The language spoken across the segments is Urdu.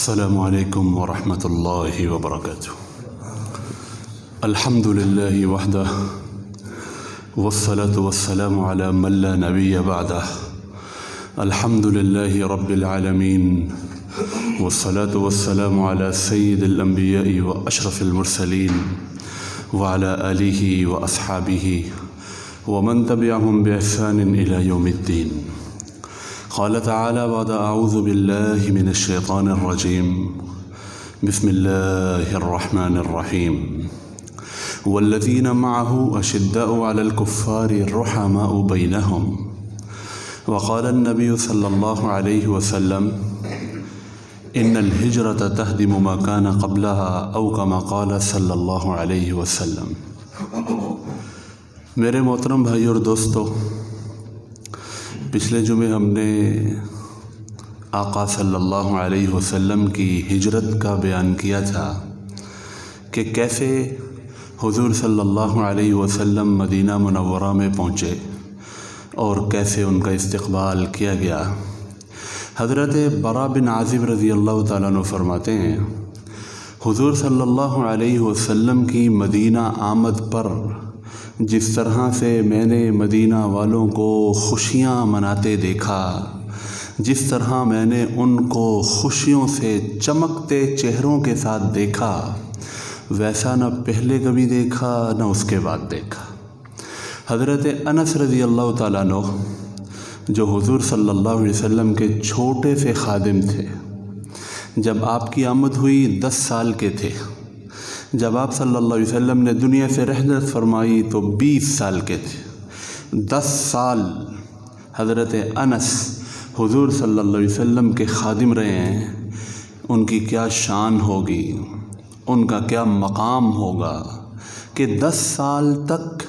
السلام علیکم ورحمۃ اللہ وبرکاتہ۔ الحمد للہ وحدہ والصلاة والسلام علی من لا نبی بعدہ۔ الحمد للہ رب العالمین والصلاة والسلام علی سید الانبیاء واشرف المرسلین وعلی آلہ واصحابہ ومن تبعهم بإحسان إلى يوم الدین۔ قال تعالى بعد أعوذ بالله من الشيطان الرجيم بسم الله الرحمن الرحيم والذين معه أشداء على الكفار رحماء بينهم وقال النبي صلى الله عليه وسلم إن الهجرة تهدم ما كان قبلها أو كما قال صلى الله عليه وسلم۔ میرے محترم بھائی اور دوستو، پچھلے جمعے ہم نے آقا صلی اللہ علیہ وسلم کی ہجرت کا بیان کیا تھا کہ کیسے حضور صلی اللہ علیہ وسلم مدینہ منورہ میں پہنچے اور کیسے ان کا استقبال کیا گیا۔ حضرت برا بن عازب رضی اللہ تعالیٰ عنہ فرماتے ہیں، حضور صلی اللہ علیہ وسلم کی مدینہ آمد پر جس طرح سے میں نے مدینہ والوں کو خوشیاں مناتے دیکھا، جس طرح میں نے ان کو خوشیوں سے چمکتے چہروں کے ساتھ دیکھا، ویسا نہ پہلے کبھی دیکھا نہ اس کے بعد دیکھا۔ حضرت انس رضی اللہ تعالیٰ عنہ جو حضور صلی اللہ علیہ وسلم کے چھوٹے سے خادم تھے، جب آپ کی آمد ہوئی 10 سال کے تھے، جب آپ صلی اللہ علیہ وسلم نے دنیا سے رحلت فرمائی تو 20 سال کے تھے۔ 10 سال حضرت انس حضور صلی اللہ علیہ وسلم کے خادم رہے ہیں، ان کی کیا شان ہوگی، ان کا کیا مقام ہوگا کہ 10 سال تک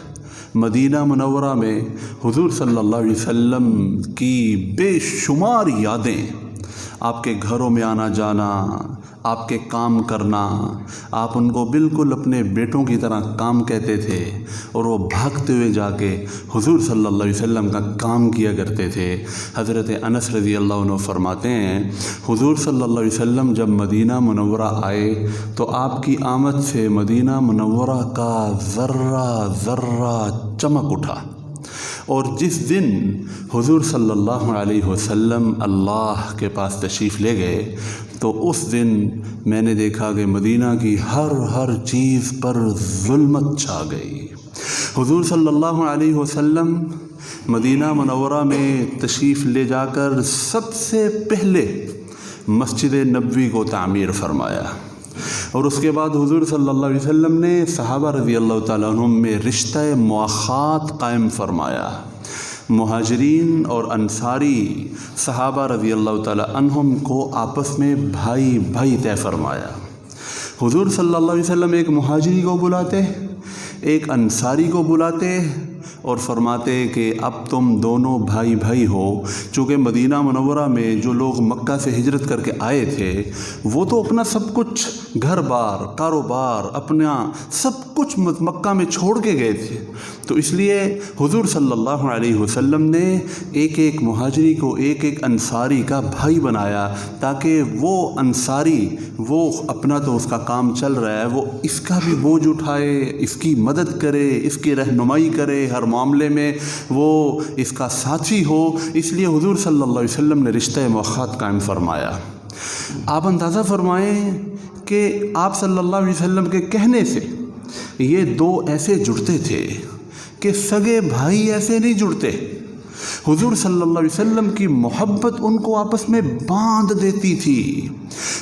مدینہ منورہ میں حضور صلی اللہ علیہ وسلم کی بے شمار یادیں، آپ کے گھروں میں آنا جانا، آپ کے کام کرنا، آپ ان کو بالکل اپنے بیٹوں کی طرح کام کہتے تھے اور وہ بھاگتے ہوئے جا کے حضور صلی اللہ علیہ وسلم کا کام کیا کرتے تھے۔ حضرت انس رضی اللہ عنہ فرماتے ہیں، حضور صلی اللہ علیہ وسلم جب مدینہ منورہ آئے تو آپ کی آمد سے مدینہ منورہ کا ذرہ ذرہ چمک اٹھا، اور جس دن حضور صلی اللہ علیہ وسلم اللہ کے پاس تشریف لے گئے تو اس دن میں نے دیکھا کہ مدینہ کی ہر چیز پر ظلمت چھا گئی۔ حضور صلی اللہ علیہ وسلم مدینہ منورہ میں تشریف لے جا کر سب سے پہلے مسجد نبوی کو تعمیر فرمایا، اور اس کے بعد حضور صلی اللہ علیہ وسلم نے صحابہ رضی اللہ تعالیٰ عنہم میں رشتہ مؤاخات قائم فرمایا۔ مہاجرین اور انصاری صحابہ رضی اللہ تعالیٰ عنہم کو آپس میں بھائی طے فرمایا۔ حضور صلی اللہ علیہ وسلم ایک مہاجری کو بلاتے، ایک انصاری کو بلاتے اور فرماتے کہ اب تم دونوں بھائی ہو۔ چونکہ مدینہ منورہ میں جو لوگ مکہ سے ہجرت کر کے آئے تھے وہ تو اپنا سب کچھ گھر بار کاروبار اپنا سب کچھ مکہ میں چھوڑ کے گئے تھے، تو اس لیے حضور صلی اللہ علیہ وسلم نے ایک مہاجری کو ایک انصاری کا بھائی بنایا، تاکہ وہ انصاری وہ اپنا تو اس کا کام چل رہا ہے، وہ اس کا بھی بوجھ اٹھائے، اس کی مدد کرے، اس کی رہنمائی کرے، ہر معاملے میں وہ اس کا ساتھی ہو۔ اس لیے حضور صلی اللہ علیہ وسلم نے رشتہ مؤاخات قائم فرمایا۔ آپ اندازہ فرمائیں کہ آپ صلی اللہ علیہ وسلم کے کہنے سے یہ دو ایسے جڑتے تھے کہ سگے بھائی ایسے نہیں جڑتے۔ حضور صلی اللہ علیہ وسلم کی محبت ان کو آپس میں باندھ دیتی تھی۔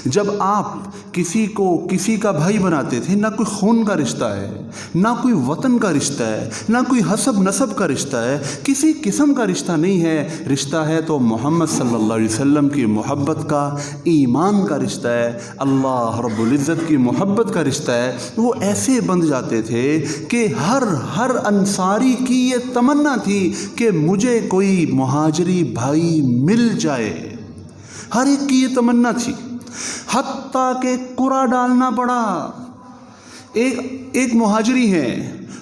جب آپ کسی کا بھائی بناتے تھے، نہ کوئی خون کا رشتہ ہے، نہ کوئی وطن کا رشتہ ہے، نہ کوئی حسب نسب کا رشتہ ہے، کسی قسم کا رشتہ نہیں ہے، رشتہ ہے تو محمد صلی اللہ علیہ وسلم کی محبت کا، ایمان کا رشتہ ہے، اللہ رب العزت کی محبت کا رشتہ ہے۔ وہ ایسے بندھ جاتے تھے کہ ہر انصاری کی یہ تمنا تھی کہ مجھے کوئی مہاجری بھائی مل جائے، ہر ایک کی یہ تمنا تھی، حتیٰ کہ قرعہ ڈالنا پڑا۔ ایک مہاجری ہیں،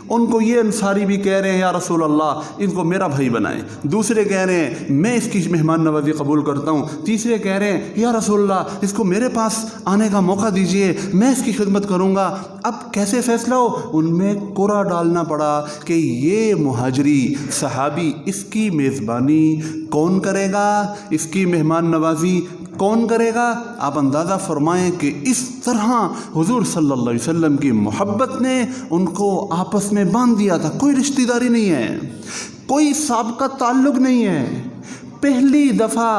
ان کو یہ انصاری بھی کہہ رہے ہیں یا رسول اللہ ان کو میرا بھائی بنائیں، دوسرے کہہ رہے ہیں میں اس کی مہمان نوازی قبول کرتا ہوں، تیسرے کہہ رہے ہیں یا رسول اللہ اس کو میرے پاس آنے کا موقع دیجئے، میں اس کی خدمت کروں گا۔ اب کیسے فیصلہ ہو؟ ان میں قرعہ ڈالنا پڑا کہ یہ مہاجری صحابی اس کی میزبانی کون کرے گا، اس کی مہمان نوازی کون کرے گا۔ آپ اندازہ فرمائیں کہ اس طرح حضور صلی اللہ علیہ وسلم کی محبت نے ان کو آپس میں باندھ دیا تھا۔ کوئی رشتہ داری نہیں ہے، کوئی سابقہ تعلق نہیں ہے۔ پہلی دفعہ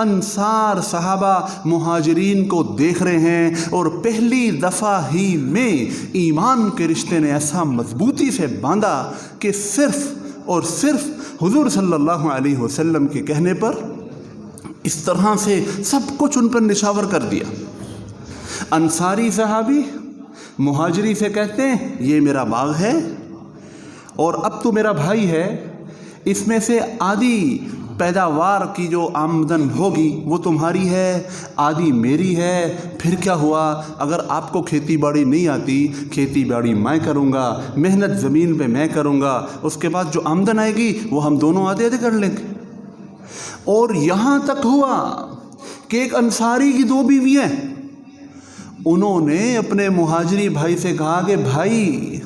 انصار صحابہ مہاجرین کو دیکھ رہے ہیں اور پہلی دفعہ ہی میں ایمان کے رشتے نے ایسا مضبوطی سے باندھا کہ صرف اور صرف حضور صلی اللہ علیہ وسلم کے کہنے پر اس طرح سے سب کچھ ان پر نشاور کر دیا۔ انصاری صحابی مہاجری سے کہتے ہیں یہ میرا باغ ہے اور اب تو میرا بھائی ہے، اس میں سے آدھی پیداوار کی جو آمدن ہوگی وہ تمہاری ہے، آدھی میری ہے۔ پھر کیا ہوا؟ اگر آپ کو کھیتی باڑی نہیں آتی، کھیتی باڑی میں کروں گا، محنت زمین پہ میں کروں گا، اس کے بعد جو آمدن آئے گی وہ ہم دونوں آدھے آدھے کر لیں گے۔ اور یہاں تک ہوا کہ ایک انصاری کی 2 بیویاں، انہوں نے اپنے مہاجری بھائی سے کہا کہ بھائی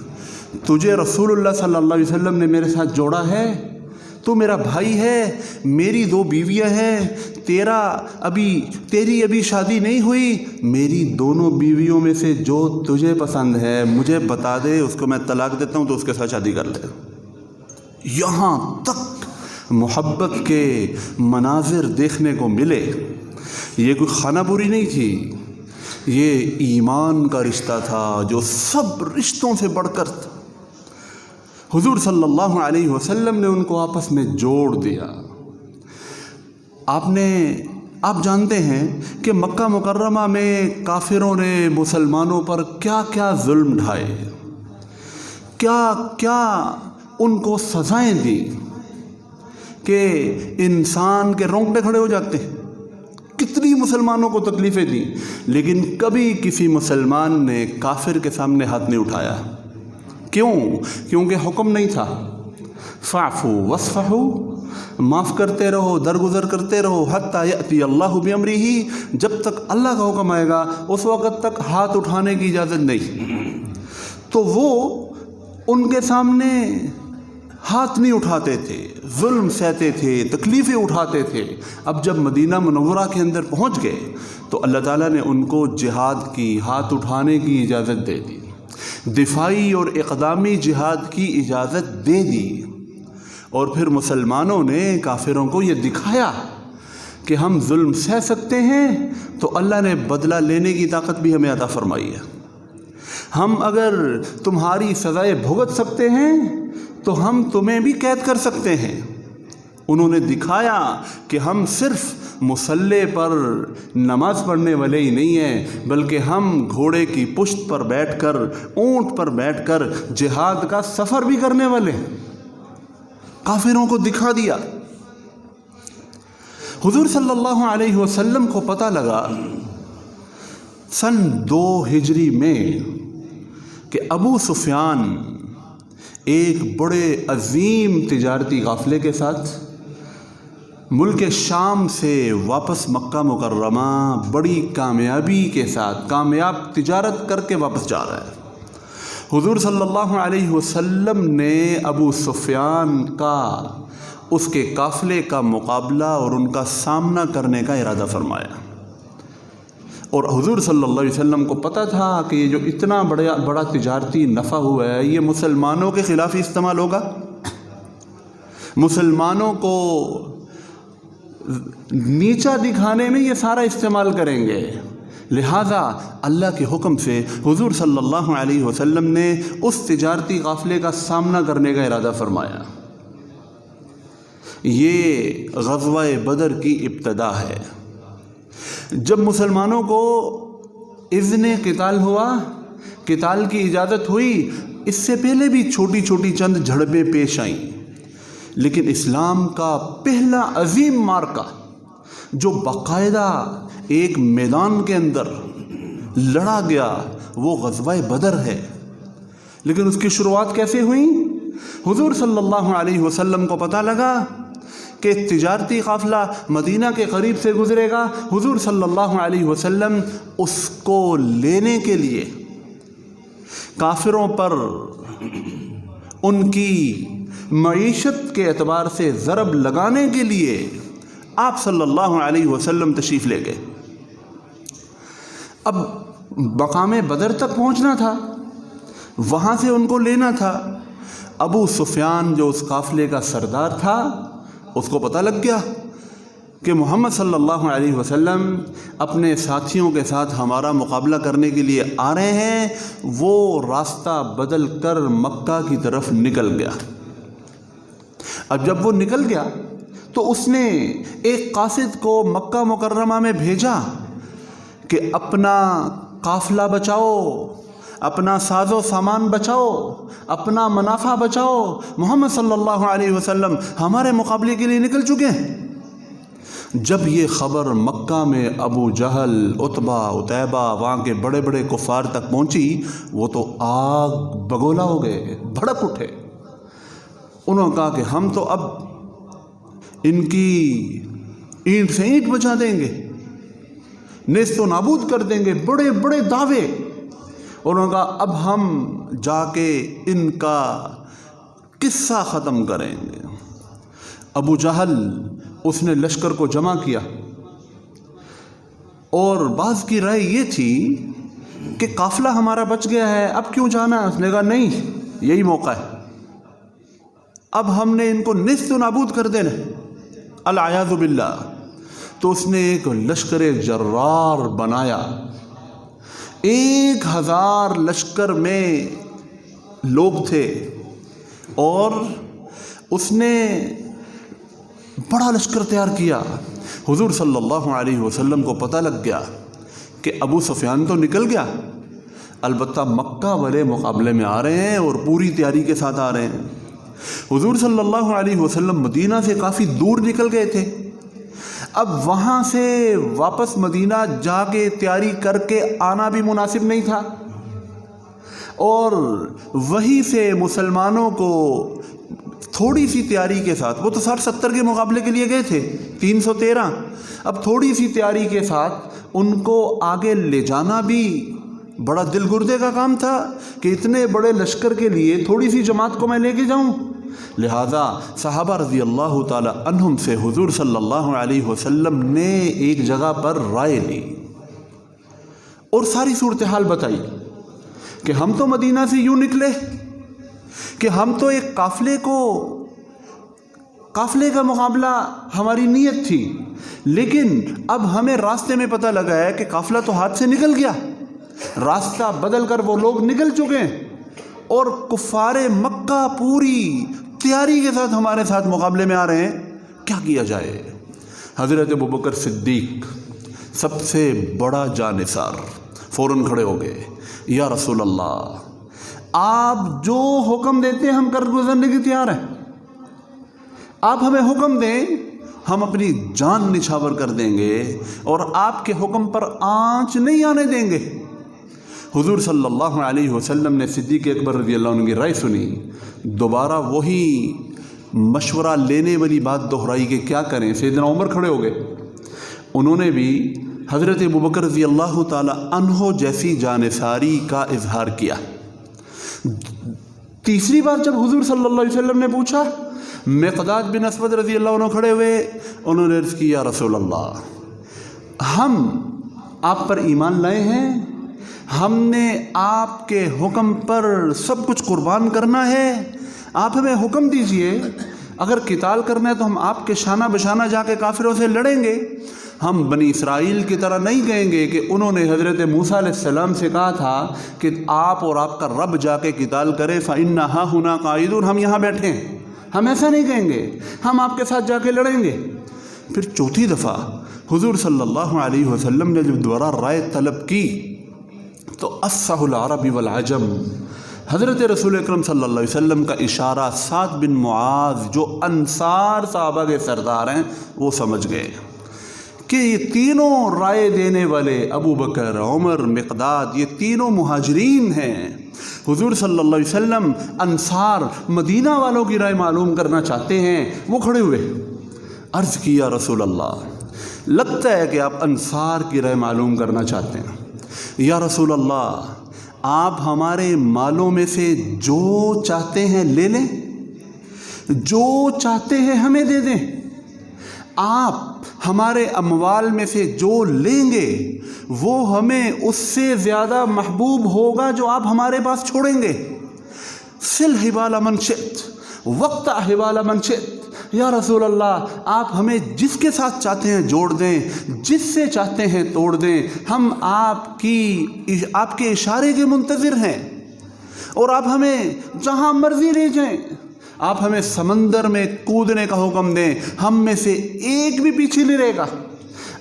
تجھے رسول اللہ صلی اللہ علیہ وسلم نے میرے ساتھ جوڑا ہے، تو میرا بھائی ہے، میری 2 بیویاں ہیں، تیری ابھی شادی نہیں ہوئی، میری دونوں بیویوں میں سے جو تجھے پسند ہے مجھے بتا دے، اس کو میں طلاق دیتا ہوں تو اس کے ساتھ شادی کر لے۔ یہاں تک محبت کے مناظر دیکھنے کو ملے۔ یہ کوئی خانہ پوری نہیں تھی، یہ ایمان کا رشتہ تھا جو سب رشتوں سے بڑھ کر تھا۔ حضور صلی اللہ علیہ وسلم نے ان کو آپس میں جوڑ دیا۔ آپ جانتے ہیں کہ مکہ مکرمہ میں کافروں نے مسلمانوں پر کیا کیا ظلم ڈھائے، کیا کیا ان کو سزائیں دی کہ انسان کے رونگٹے کھڑے ہو جاتے ہیں۔ کتنی مسلمانوں کو تکلیفیں دیں، لیکن کبھی کسی مسلمان نے کافر کے سامنے ہاتھ نہیں اٹھایا۔ کیوں؟ کیونکہ حکم نہیں تھا فاعفو واصفحو، معاف کرتے رہو، درگزر کرتے رہو، حتی یأتی اللہ بامرہ، جب تک اللہ کا حکم آئے گا اس وقت تک ہاتھ اٹھانے کی اجازت نہیں۔ تو وہ ان کے سامنے ہاتھ نہیں اٹھاتے تھے، ظلم سہتے تھے، تکلیفیں اٹھاتے تھے۔ اب جب مدینہ منورہ کے اندر پہنچ گئے تو اللہ تعالیٰ نے ان کو جہاد کی، ہاتھ اٹھانے کی اجازت دے دی، دفاعی اور اقدامی جہاد کی اجازت دے دی۔ اور پھر مسلمانوں نے کافروں کو یہ دکھایا کہ ہم ظلم سہ سکتے ہیں، تو اللہ نے بدلہ لینے کی طاقت بھی ہمیں عطا فرمائی ہے۔ ہم اگر تمہاری سزائیں بھگت سکتے ہیں تو ہم تمہیں بھی قید کر سکتے ہیں۔ انہوں نے دکھایا کہ ہم صرف مصلے پر نماز پڑھنے والے ہی نہیں ہیں، بلکہ ہم گھوڑے کی پشت پر بیٹھ کر، اونٹ پر بیٹھ کر جہاد کا سفر بھی کرنے والے ہیں۔ کافروں کو دکھا دیا۔ حضور صلی اللہ علیہ وسلم کو پتہ لگا سن 2 ہجری میں کہ ابو سفیان ایک بڑے عظیم تجارتی قافلے کے ساتھ ملک شام سے واپس مکہ مکرمہ بڑی کامیابی کے ساتھ کامیاب تجارت کر کے واپس جا رہا ہے۔ حضور صلی اللہ علیہ وسلم نے ابو سفیان کا، اس کے قافلے کا مقابلہ اور ان کا سامنا کرنے کا ارادہ فرمایا، اور حضور صلی اللہ علیہ وسلم کو پتہ تھا کہ یہ جو اتنا بڑا تجارتی نفع ہوا ہے یہ مسلمانوں کے خلاف ہی استعمال ہوگا، مسلمانوں کو نیچا دکھانے میں یہ سارا استعمال کریں گے۔ لہذا اللہ کے حکم سے حضور صلی اللہ علیہ وسلم نے اس تجارتی قافلے کا سامنا کرنے کا ارادہ فرمایا۔ یہ غزوہ بدر کی ابتدا ہے۔ جب مسلمانوں کو اذن قتال ہوا، قتال کی اجازت ہوئی، اس سے پہلے بھی چھوٹی چھوٹی چند جھڑپیں پیش آئیں، لیکن اسلام کا پہلا عظیم معرکہ جو باقاعدہ ایک میدان کے اندر لڑا گیا وہ غزوہ بدر ہے۔ لیکن اس کی شروعات کیسے ہوئیں؟ حضور صلی اللہ علیہ وسلم کو پتہ لگا کہ تجارتی قافلہ مدینہ کے قریب سے گزرے گا. حضور صلی اللہ علیہ وسلم اس کو لینے کے لیے کافروں پر ان کی معیشت کے اعتبار سے ضرب لگانے کے لیے آپ صلی اللہ علیہ وسلم تشریف لے گئے. اب مقام بدر تک پہنچنا تھا، وہاں سے ان کو لینا تھا. ابو سفیان جو اس قافلے کا سردار تھا، اس کو پتہ لگ گیا کہ محمد صلی اللہ علیہ وسلم اپنے ساتھیوں کے ساتھ ہمارا مقابلہ کرنے کے لیے آ رہے ہیں. وہ راستہ بدل کر مکہ کی طرف نکل گیا. اب جب وہ نکل گیا تو اس نے ایک قاصد کو مکہ مکرمہ میں بھیجا کہ اپنا قافلہ بچاؤ، اپنا ساز و سامان بچاؤ، اپنا منافع بچاؤ، محمد صلی اللہ علیہ وسلم ہمارے مقابلے کے لیے نکل چکے ہیں. جب یہ خبر مکہ میں ابو جہل، عتبہ، عتیبہ، وہاں کے بڑے بڑے کفار تک پہنچی، وہ تو آگ بگولا ہو گئے، بھڑک اٹھے. انہوں نے کہا کہ ہم تو اب ان کی اینٹ سے اینٹ بچا دیں گے، نیست و نابود کر دیں گے، بڑے بڑے دعوے. انہوں نے کہا اب ہم جا کے ان کا قصہ ختم کریں گے. ابو جہل اس نے لشکر کو جمع کیا، اور بعض کی رائے یہ تھی کہ قافلہ ہمارا بچ گیا ہے، اب کیوں جانا ہے. اس نے کہا نہیں، یہی موقع ہے، اب ہم نے ان کو نیست و نابود کر دینا، العیاذ باللہ. تو اس نے ایک لشکر جرار بنایا. 1000 لشکر میں لوگ تھے، اور اس نے بڑا لشکر تیار کیا. حضور صلی اللہ علیہ وسلم کو پتہ لگ گیا کہ ابو سفیان تو نکل گیا، البتہ مکہ والے مقابلے میں آ رہے ہیں اور پوری تیاری کے ساتھ آ رہے ہیں. حضور صلی اللہ علیہ وسلم مدینہ سے کافی دور نکل گئے تھے. اب وہاں سے واپس مدینہ جا کے تیاری کر کے آنا بھی مناسب نہیں تھا، اور وہیں سے مسلمانوں کو تھوڑی سی تیاری کے ساتھ، وہ تو 60-70 کے مقابلے کے لیے گئے تھے، 313، اب تھوڑی سی تیاری کے ساتھ ان کو آگے لے جانا بھی بڑا دل گردے کا کام تھا کہ اتنے بڑے لشکر کے لیے تھوڑی سی جماعت کو میں لے کے جاؤں. لہذا صحابہ رضی اللہ تعالی عنہم سے حضور صلی اللہ علیہ وسلم نے ایک جگہ پر رائے لی اور ساری صورتحال بتائی کہ ہم تو مدینہ سے یوں نکلے کہ ہم تو ایک قافلے کا مقابلہ ہماری نیت تھی، لیکن اب ہمیں راستے میں پتہ لگا ہے کہ قافلہ تو ہاتھ سے نکل گیا، راستہ بدل کر وہ لوگ نکل چکے ہیں، اور کفار مکہ پوری تیاری کے ساتھ ہمارے ساتھ مقابلے میں آ رہے ہیں، کیا کیا جائے؟ حضرت ابوبکر صدیق سب سے بڑا جانثار فوراً کھڑے ہو گئے. یا رسول اللہ، آپ جو حکم دیتے ہیں ہم کر گزرنے کی تیار ہیں، آپ ہمیں حکم دیں، ہم اپنی جان نچھاور کر دیں گے اور آپ کے حکم پر آنچ نہیں آنے دیں گے. حضور صلی اللہ علیہ وسلم نے صدیق اکبر رضی اللہ عنہ کی رائے سنی، دوبارہ وہی مشورہ لینے والی بات دہرائی کہ کیا کریں. سیدنا عمر کھڑے ہو گئے، انہوں نے بھی حضرت ابوبکر رضی اللہ تعالی عنہ جیسی جانثاری کا اظہار کیا. تیسری بار جب حضور صلی اللہ علیہ وسلم نے پوچھا، مقداد بن اسود رضی اللہ عنہ کھڑے ہوئے، انہوں نے عرض کی یا رسول اللہ، ہم آپ پر ایمان لائے ہیں، ہم نے آپ کے حکم پر سب کچھ قربان کرنا ہے، آپ ہمیں حکم دیجئے، اگر قتال کرنا ہے تو ہم آپ کے شانہ بشانہ جا کے کافروں سے لڑیں گے. ہم بنی اسرائیل کی طرح نہیں کہیں گے کہ انہوں نے حضرت موسیٰ علیہ السلام سے کہا تھا کہ آپ اور آپ کا رب جا کے قتال کرے، فَإِنَّا هَا هُنَا قَاعِدُونَ، ہم یہاں بیٹھے ہیں. ہم ایسا نہیں کہیں گے، ہم آپ کے ساتھ جا کے لڑیں گے. پھر چوتھی دفعہ حضور صلی اللہ علیہ وسلم نے جب دوبارہ رائے طلب کی تو افصح العرب والعجم، حضرت رسول اکرم صلی اللہ علیہ وسلم کا اشارہ سعد بن معاذ جو انصار صحابہ کے سردار ہیں وہ سمجھ گئے کہ یہ تینوں رائے دینے والے ابو بکر، عمر، مقداد، یہ تینوں مہاجرین ہیں۔ حضور صلی اللہ علیہ وسلم انصار مدینہ والوں کی رائے معلوم کرنا چاہتے ہیں۔ وہ کھڑے ہوئے، عرض کیا رسول اللہ، لگتا ہے کہ آپ انصار کی رائے معلوم کرنا چاہتے ہیں۔ یا رسول اللہ، آپ ہمارے مالوں میں سے جو چاہتے ہیں لے لیں، جو چاہتے ہیں ہمیں دے دیں۔ آپ ہمارے اموال میں سے جو لیں گے وہ ہمیں اس سے زیادہ محبوب ہوگا جو آپ ہمارے پاس چھوڑیں گے۔ سل حبال من شئت وقت حبال من شئت، یا رسول اللہ آپ ہمیں جس کے ساتھ چاہتے ہیں جوڑ دیں، جس سے چاہتے ہیں توڑ دیں، ہم آپ کے اشارے کے منتظر ہیں، اور آپ ہمیں جہاں مرضی لے جائیں۔ آپ ہمیں سمندر میں کودنے کا حکم دیں، ہم میں سے ایک بھی پیچھے نہیں رہے گا۔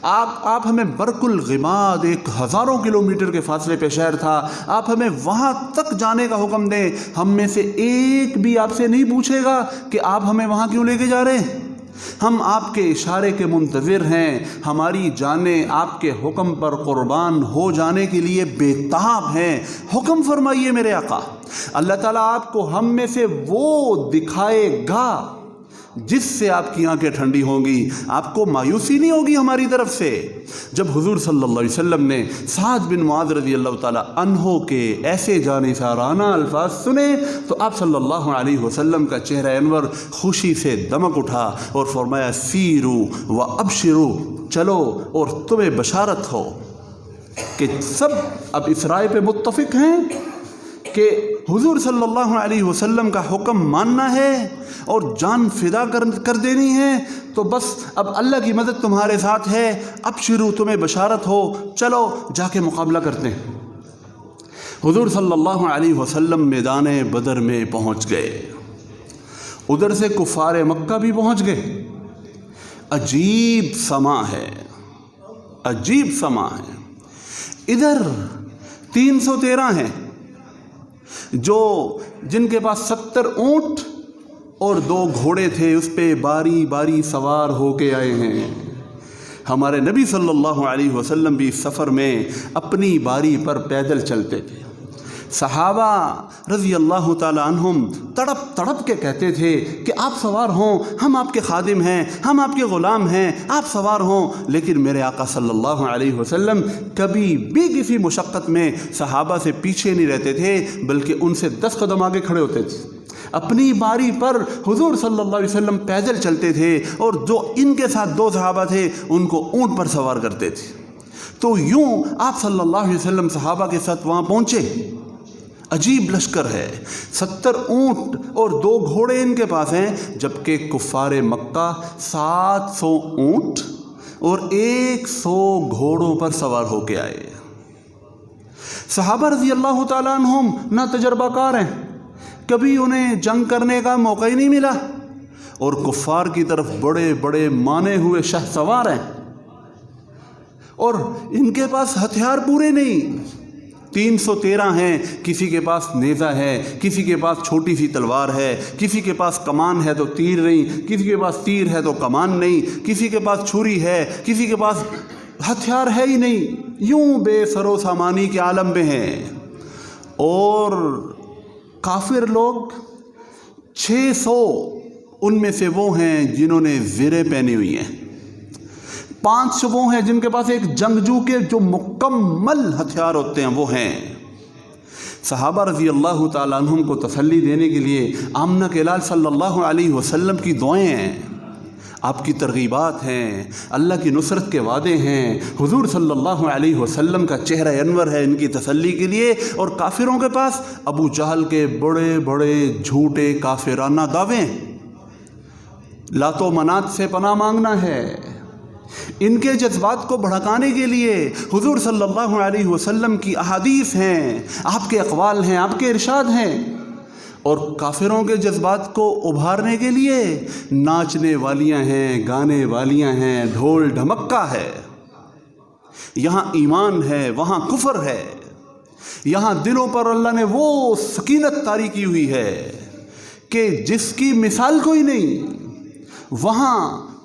آپ ہمیں برق الغماد، 1000 کلومیٹر کے فاصلے پہ شہر تھا، آپ ہمیں وہاں تک جانے کا حکم دیں، ہم میں سے ایک بھی آپ سے نہیں پوچھے گا کہ آپ ہمیں وہاں کیوں لے کے جا رہے ہیں۔ ہم آپ کے اشارے کے منتظر ہیں، ہماری جانیں آپ کے حکم پر قربان ہو جانے کے لیے بے تاب ہیں۔ حکم فرمائیے میرے آقا۔ اللہ تعالیٰ آپ کو ہم میں سے وہ دکھائے گا جس سے آپ کی آنکھیں ٹھنڈی ہوں گی، آپ کو مایوسی نہیں ہوگی ہماری طرف سے۔ جب حضور صلی اللہ علیہ وسلم نے سعد بن معاذ رضی اللہ تعالیٰ عنہ کے ایسے جانثارانہ الفاظ سنے تو آپ صلی اللہ علیہ وسلم کا چہرہ انور خوشی سے دمک اٹھا اور فرمایا سیرو و ابشرو، چلو اور تمہیں بشارت ہو کہ سب اب اس رائے پہ متفق ہیں کہ حضور صلی اللہ علیہ وسلم کا حکم ماننا ہے اور جان فدا کر دینی ہے، تو بس اب اللہ کی مدد تمہارے ساتھ ہے، اب شروع تمہیں بشارت ہو، چلو جا کے مقابلہ کرتے ہیں۔ حضور صلی اللہ علیہ وسلم میدان بدر میں پہنچ گئے، ادھر سے کفار مکہ بھی پہنچ گئے۔ عجیب سما ہے، عجیب سما ہے۔ ادھر 313 ہیں جن کے پاس 70 اونٹ اور 2 گھوڑے تھے، اس پہ باری باری سوار ہو کے آئے ہیں۔ ہمارے نبی صلی اللہ علیہ وسلم بھی سفر میں اپنی باری پر پیدل چلتے تھے۔ صحابہ رضی اللہ تعالی عنہم تڑپ تڑپ کے کہتے تھے کہ آپ سوار ہوں، ہم آپ کے خادم ہیں، ہم آپ کے غلام ہیں، آپ سوار ہوں۔ لیکن میرے آقا صلی اللہ علیہ وسلم کبھی بھی کسی مشقت میں صحابہ سے پیچھے نہیں رہتے تھے، بلکہ ان سے 10 قدم آگے کھڑے ہوتے تھے۔ اپنی باری پر حضور صلی اللہ علیہ وسلم پیدل چلتے تھے، اور جو ان کے ساتھ 2 صحابہ تھے ان کو اونٹ پر سوار کرتے تھے۔ تو یوں آپ صلی اللہ علیہ وسلم صحابہ کے ساتھ وہاں پہنچے۔ عجیب لشکر ہے، 70 اونٹ اور 2 گھوڑے ان کے پاس ہیں، جبکہ کفار مکہ 700 اونٹ اور 100 گھوڑوں پر سوار ہو کے آئے۔ صحابہ رضی اللہ تعالیٰ عنہم نہ تجربہ کار ہیں، کبھی انہیں جنگ کرنے کا موقع ہی نہیں ملا، اور کفار کی طرف بڑے بڑے مانے ہوئے شہ سوار ہیں، اور ان کے پاس ہتھیار پورے نہیں۔ 313 ہیں، کسی کے پاس نیزہ ہے، کسی کے پاس چھوٹی سی تلوار ہے، کسی کے پاس کمان ہے تو تیر نہیں، کسی کے پاس تیر ہے تو کمان نہیں، کسی کے پاس چھری ہے، کسی کے پاس ہتھیار ہے ہی نہیں، یوں بے سر و سامانی کے عالم میں ہیں۔ اور کافر لوگ 600 ان میں سے وہ ہیں جنہوں نے زریں پہنی ہوئی ہیں، 500 وہ ہیں جن کے پاس ایک جنگجو کے جو مکمل ہتھیار ہوتے ہیں وہ ہیں۔ صحابہ رضی اللہ تعالیٰ عنہم کو تسلی دینے کے لیے آمنہ کے لال صلی اللہ علیہ وسلم کی دعائیں ہیں، آپ کی ترغیبات ہیں، اللہ کی نصرت کے وعدے ہیں، حضور صلی اللہ علیہ وسلم کا چہرہ انور ہے ان کی تسلی کے لیے۔ اور کافروں کے پاس ابو جہل کے بڑے بڑے جھوٹے کافرانہ دعوے، لات و منات سے پناہ مانگنا ہے۔ ان کے جذبات کو بھڑکانے کے لیے حضور صلی اللہ علیہ وسلم کی احادیث ہیں، آپ کے اقوال ہیں، آپ کے ارشاد ہیں، اور کافروں کے جذبات کو ابھارنے کے لیے ناچنے والیاں ہیں، گانے والیاں ہیں، ڈھول ڈھمکا ہے۔ یہاں ایمان ہے، وہاں کفر ہے، یہاں دلوں پر اللہ نے وہ سکینت طاری کی ہوئی ہے کہ جس کی مثال کوئی نہیں، وہاں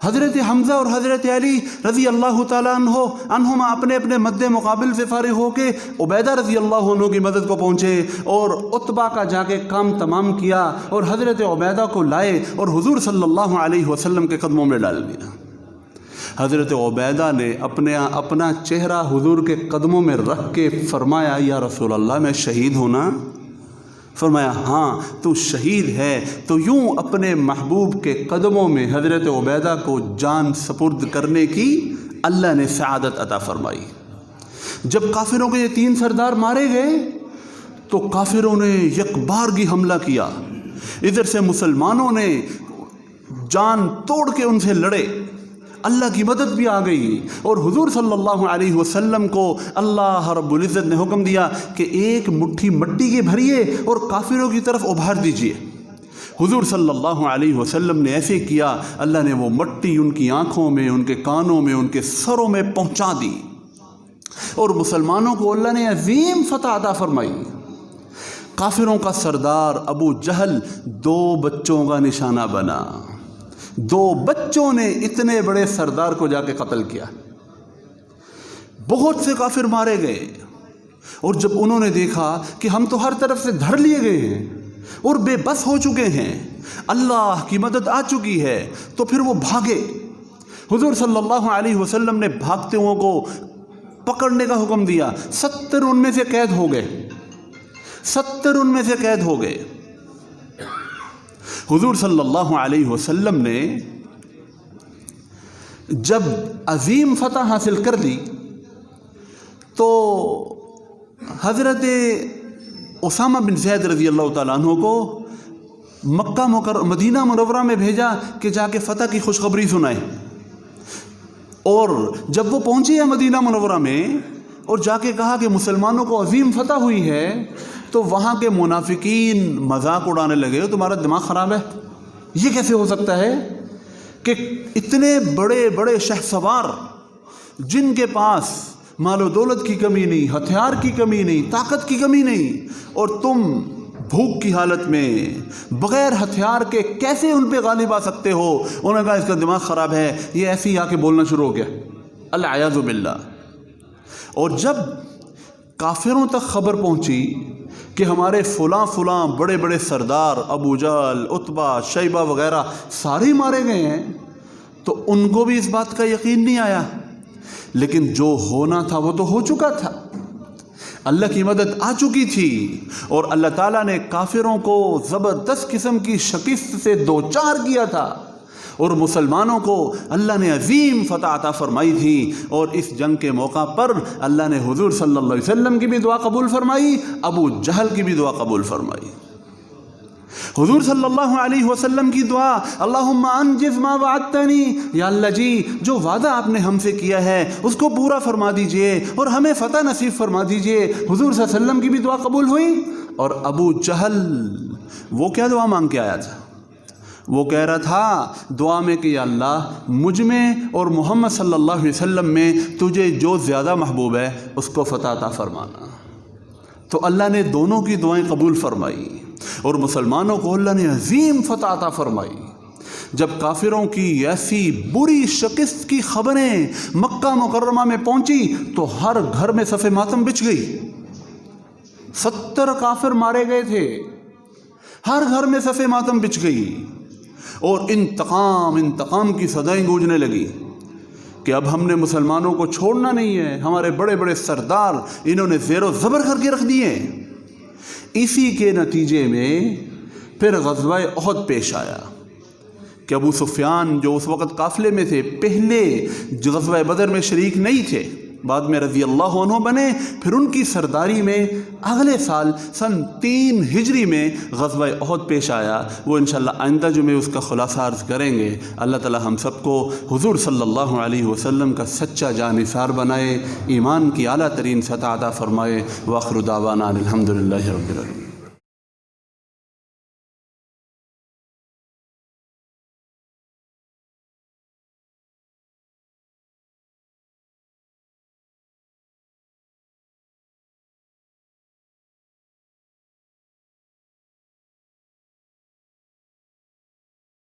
حضرت حمزہ اور حضرت علی رضی اللہ تعالیٰ عنہما اپنے اپنے مد مقابل سے فارغ ہو کے عبیدہ رضی اللہ عنہ کی مدد کو پہنچے اور عتبہ کا جا کے کام تمام کیا اور حضرت عبیدہ کو لائے اور حضور صلی اللہ علیہ وسلم کے قدموں میں ڈال دیا۔ حضرت عبیدہ نے اپنا چہرہ حضور کے قدموں میں رکھ کے فرمایا یا رسول اللہ میں شہید ہوں نا؟ فرمایا ہاں تو شہید ہے۔ تو یوں اپنے محبوب کے قدموں میں حضرت عبیدہ کو جان سپرد کرنے کی اللہ نے سعادت عطا فرمائی۔ جب کافروں کے یہ 3 سردار مارے گئے تو کافروں نے یکبارگی حملہ کیا، ادھر سے مسلمانوں نے جان توڑ کے ان سے لڑے، اللہ کی مدد بھی آ گئی اور حضور صلی اللہ علیہ وسلم کو اللہ رب العزت نے حکم دیا کہ ایک مٹھی مٹی کے بھریے اور کافروں کی طرف ابھار دیجئے۔ حضور صلی اللہ علیہ وسلم نے ایسے کیا، اللہ نے وہ مٹی ان کی آنکھوں میں، ان کے کانوں میں، ان کے سروں میں پہنچا دی اور مسلمانوں کو اللہ نے عظیم فتح عطا فرمائی۔ کافروں کا سردار ابو جہل 2 بچوں کا نشانہ بنا، 2 بچوں نے اتنے بڑے سردار کو جا کے قتل کیا۔ بہت سے کافر مارے گئے اور جب انہوں نے دیکھا کہ ہم تو ہر طرف سے دھر لیے گئے ہیں اور بے بس ہو چکے ہیں، اللہ کی مدد آ چکی ہے، تو پھر وہ بھاگے۔ حضور صلی اللہ علیہ وسلم نے بھاگتے ہوں کو پکڑنے کا حکم دیا، 70 ان میں سے قید ہو گئے، 70 ان میں سے قید ہو گئے۔ حضور صلی اللہ علیہ وسلم نے جب عظیم فتح حاصل کر لی تو حضرت اسامہ بن زید رضی اللہ تعالیٰ عنہ کو مدینہ منورہ میں بھیجا کہ جا کے فتح کی خوشخبری سنائے، اور جب وہ پہنچے ہیں مدینہ منورہ میں اور جا کے کہا کہ مسلمانوں کو عظیم فتح ہوئی ہے، تو وہاں کے منافقین مذاق اڑانے لگے، تمہارا دماغ خراب ہے، یہ کیسے ہو سکتا ہے کہ اتنے بڑے بڑے شہسوار جن کے پاس مال و دولت کی کمی نہیں، ہتھیار کی کمی نہیں، طاقت کی کمی نہیں، اور تم بھوک کی حالت میں بغیر ہتھیار کے کیسے ان پہ غالب آ سکتے ہو؟ انہوں نے کہا اس کا دماغ خراب ہے، یہ ایسے ہی آ کے بولنا شروع ہو گیا، العیاذ باللہ۔ اور جب کافروں تک خبر پہنچی کہ ہمارے فلاں بڑے بڑے سردار ابو جہل، عتبہ، شیبہ وغیرہ سارے مارے گئے ہیں، تو ان کو بھی اس بات کا یقین نہیں آیا، لیکن جو ہونا تھا وہ تو ہو چکا تھا، اللہ کی مدد آ چکی تھی، اور اللہ تعالیٰ نے کافروں کو زبردست قسم کی شکست سے دوچار کیا تھا، اور مسلمانوں کو اللہ نے عظیم فتح عطا فرمائی تھی۔ اور اس جنگ کے موقع پر اللہ نے حضور صلی اللہ علیہ وسلم کی بھی دعا قبول فرمائی، ابو جہل کی بھی دعا قبول فرمائی۔ حضور صلی اللہ علیہ وسلم کی دعا، اللہم انجز ما وعدتنی، یا اللہ جی جو وعدہ آپ نے ہم سے کیا ہے اس کو پورا فرما دیجئے اور ہمیں فتح نصیب فرما دیجئے۔ حضور صلی اللہ علیہ وسلم کی بھی دعا قبول ہوئی، اور ابو جہل وہ کیا دعا مانگ کے آیا تھا؟ وہ کہہ رہا تھا دعا میں کہ یا اللہ مجھ میں اور محمد صلی اللہ علیہ وسلم میں تجھے جو زیادہ محبوب ہے اس کو فتح عطا فرمانا۔ تو اللہ نے دونوں کی دعائیں قبول فرمائی اور مسلمانوں کو اللہ نے عظیم فتح عطا فرمائی۔ جب کافروں کی ایسی بری شکست کی خبریں مکہ مکرمہ میں پہنچی تو ہر گھر میں صف ماتم بچھ گئی، 70 کافر مارے گئے تھے، ہر گھر میں صف ماتم بچھ گئی، اور انتقام کی صدائیں گونجنے لگی کہ اب ہم نے مسلمانوں کو چھوڑنا نہیں ہے، ہمارے بڑے بڑے سردار انہوں نے زیر و زبر کر کے رکھ دیے۔ اسی کے نتیجے میں پھر غزوہ احد پیش آیا کہ ابو سفیان جو اس وقت قافلے میں تھے، پہلے غزوہ بدر میں شریک نہیں تھے، بعد میں رضی اللہ عنہ بنے، پھر ان کی سرداری میں اگلے سال سن 3 ہجری میں غزوہ احد پیش آیا۔ وہ انشاءاللہ آئندہ جمعے اس کا خلاصہ عرض کریں گے۔ اللہ تعالی ہم سب کو حضور صلی اللہ علیہ وسلم کا سچا جانثار بنائے، ایمان کی اعلیٰ ترین سطح عطا فرمائے۔ وآخر دعوانا الحمدللہ رب العالمین۔